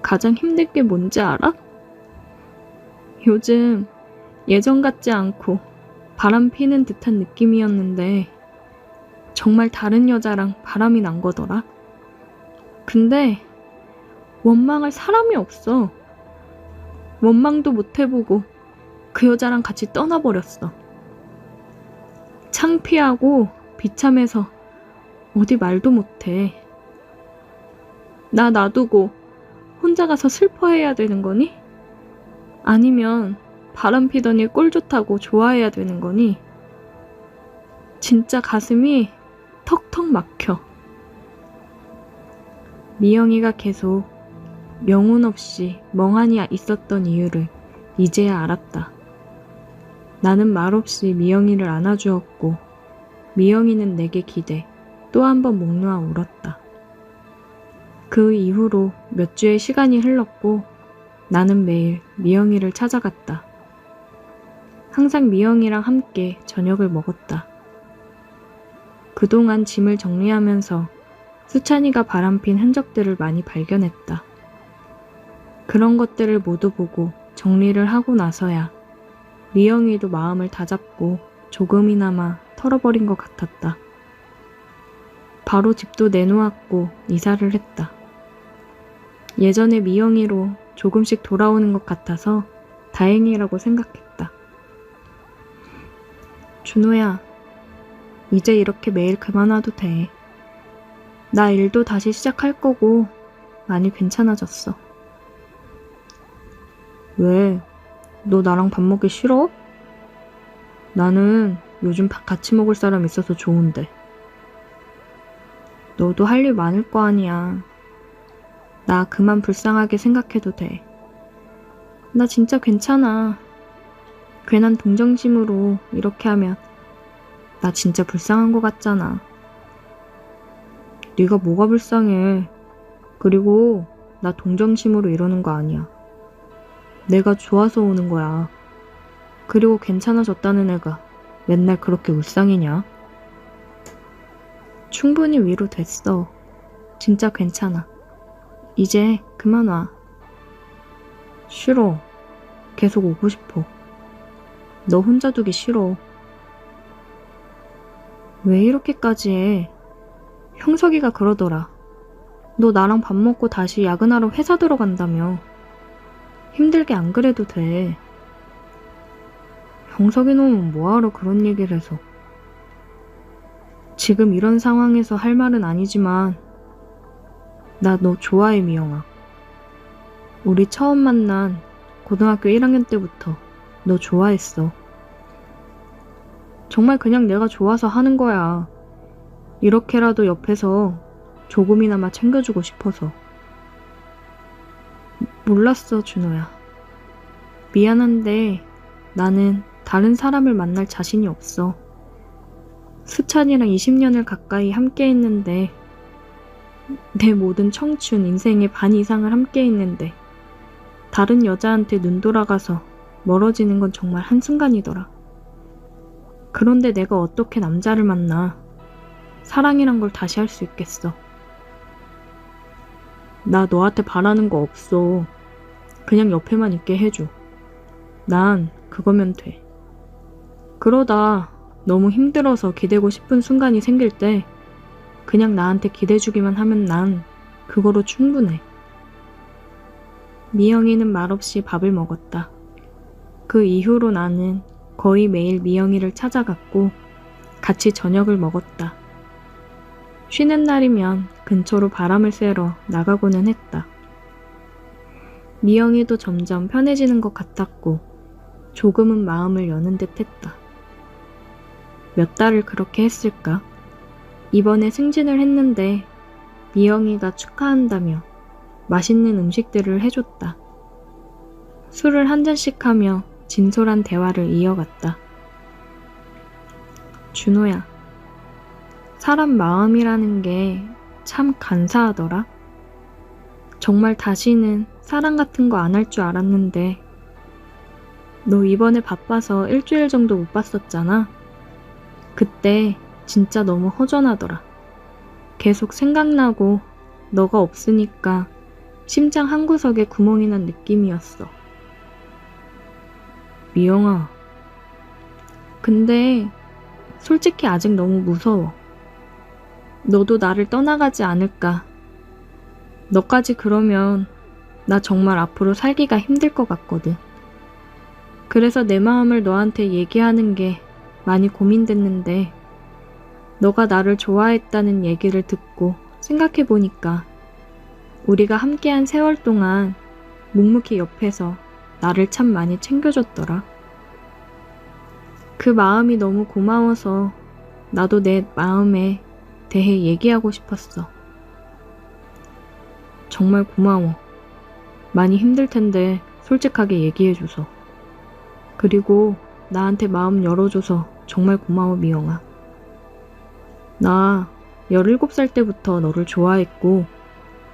가장 힘든 게 뭔지 알아? 요즘 예전 같지 않고 바람 피는 듯한 느낌이었는데 정말 다른 여자랑 바람이 난 거더라. 근데 원망할 사람이 없어. 원망도 못 해보고 그 여자랑 같이 떠나버렸어. 창피하고 비참해서 어디 말도 못해. 나 놔두고 혼자 가서 슬퍼해야 되는 거니? 아니면 바람 피더니 꼴 좋다고 좋아해야 되는 거니? 진짜 가슴이 턱턱 막혀. 미영이가 계속 영혼 없이 멍하니 있었던 이유를 이제야 알았다. 나는 말없이 미영이를 안아주었고 미영이는 내게 기대 또 한 번 목 놓아 울었다. 그 이후로 몇 주의 시간이 흘렀고 나는 매일 미영이를 찾아갔다. 항상 미영이랑 함께 저녁을 먹었다. 그동안 짐을 정리하면서 수찬이가 바람핀 흔적들을 많이 발견했다. 그런 것들을 모두 보고 정리를 하고 나서야 미영이도 마음을 다잡고 조금이나마 털어버린 것 같았다. 바로 집도 내놓았고 이사를 했다. 예전에 미영이로 조금씩 돌아오는 것 같아서 다행이라고 생각했다. 준호야, 이제 이렇게 매일 그만 와도 돼. 나 일도 다시 시작할 거고 많이 괜찮아졌어. 왜? 너 나랑 밥 먹기 싫어? 나는 요즘 밥 같이 먹을 사람 있어서 좋은데. 너도 할 일 많을 거 아니야. 나 그만 불쌍하게 생각해도 돼. 나 진짜 괜찮아. 괜한 동정심으로 이렇게 하면 나 진짜 불쌍한 거 같잖아. 네가 뭐가 불쌍해. 그리고 나 동정심으로 이러는 거 아니야. 내가 좋아서 오는 거야. 그리고 괜찮아졌다는 애가 맨날 그렇게 울상이냐? 충분히 위로됐어. 진짜 괜찮아. 이제 그만 와. 싫어. 계속 오고 싶어. 너 혼자 두기 싫어. 왜 이렇게까지 해? 형석이가 그러더라. 너 나랑 밥 먹고 다시 야근하러 회사 들어간다며. 힘들게 안 그래도 돼. 형석이 놈은 뭐하러 그런 얘기를 해서. 지금 이런 상황에서 할 말은 아니지만 나 너 좋아해, 미영아. 우리 처음 만난 고등학교 1학년 때부터 너 좋아했어. 정말 그냥 내가 좋아서 하는 거야. 이렇게라도 옆에서 조금이나마 챙겨주고 싶어서. 몰랐어, 준호야. 미안한데 나는 다른 사람을 만날 자신이 없어. 수찬이랑 20년을 가까이 함께 했는데 내 모든 청춘, 인생의 반 이상을 함께 했는데 다른 여자한테 눈 돌아가서 멀어지는 건 정말 한순간이더라. 그런데 내가 어떻게 남자를 만나 사랑이란 걸 다시 할 수 있겠어. 나 너한테 바라는 거 없어. 그냥 옆에만 있게 해줘. 난 그거면 돼. 그러다 너무 힘들어서 기대고 싶은 순간이 생길 때 그냥 나한테 기대주기만 하면 난 그거로 충분해. 미영이는 말없이 밥을 먹었다. 그 이후로 나는 거의 매일 미영이를 찾아갔고 같이 저녁을 먹었다. 쉬는 날이면 근처로 바람을 쐬러 나가고는 했다. 미영이도 점점 편해지는 것 같았고 조금은 마음을 여는 듯 했다. 몇 달을 그렇게 했을까? 이번에 승진을 했는데 미영이가 축하한다며 맛있는 음식들을 해줬다. 술을 한 잔씩 하며 진솔한 대화를 이어갔다. 준호야, 사람 마음이라는 게 참 간사하더라. 정말 다시는 사랑 같은 거 안 할 줄 알았는데 너 이번에 바빠서 일주일 정도 못 봤었잖아. 그때 진짜 너무 허전하더라. 계속 생각나고 너가 없으니까 심장 한구석에 구멍이 난 느낌이었어. 미영아, 근데 솔직히 아직 너무 무서워. 너도 나를 떠나가지 않을까. 너까지 그러면 나 정말 앞으로 살기가 힘들 것 같거든. 그래서 내 마음을 너한테 얘기하는 게 많이 고민됐는데 너가 나를 좋아했다는 얘기를 듣고 생각해보니까 우리가 함께한 세월 동안 묵묵히 옆에서 나를 참 많이 챙겨줬더라. 그 마음이 너무 고마워서 나도 내 마음에 대해 얘기하고 싶었어. 정말 고마워. 많이 힘들 텐데 솔직하게 얘기해줘서. 그리고 나한테 마음 열어줘서 정말 고마워, 미영아. 나 17살 때부터 너를 좋아했고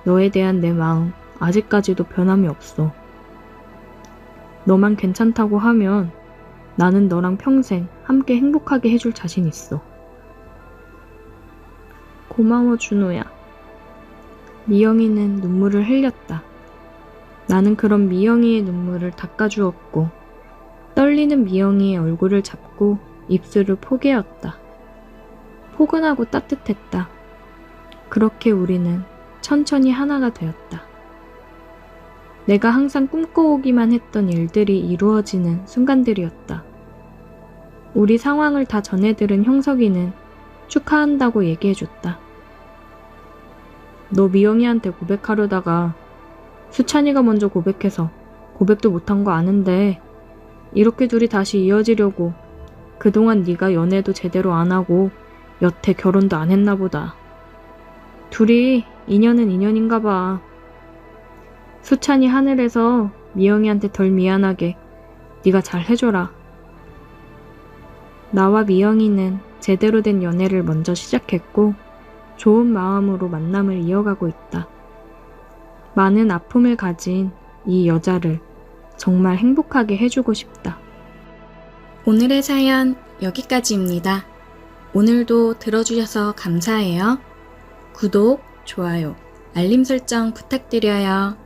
너에 대한 내 마음 아직까지도 변함이 없어. 너만 괜찮다고 하면 나는 너랑 평생 함께 행복하게 해줄 자신 있어. 고마워, 준호야. 미영이는 눈물을 흘렸다. 나는 그런 미영이의 눈물을 닦아주었고 떨리는 미영이의 얼굴을 잡고 입술을 포개었다. 포근하고 따뜻했다. 그렇게 우리는 천천히 하나가 되었다. 내가 항상 꿈꿔오기만 했던 일들이 이루어지는 순간들이었다. 우리 상황을 다 전해 들은 형석이는 축하한다고 얘기해줬다. 너 미영이한테 고백하려다가 수찬이가 먼저 고백해서 고백도 못한 거 아는데 이렇게 둘이 다시 이어지려고 그동안 네가 연애도 제대로 안 하고 여태 결혼도 안 했나 보다. 둘이 인연은 인연인가 봐. 수찬이 하늘에서 미영이한테 덜 미안하게 네가 잘 해줘라. 나와 미영이는 제대로 된 연애를 먼저 시작했고 좋은 마음으로 만남을 이어가고 있다. 많은 아픔을 가진 이 여자를 정말 행복하게 해주고 싶다. 오늘의 사연 여기까지입니다. 오늘도 들어주셔서 감사해요. 구독, 좋아요, 알림 설정 부탁드려요.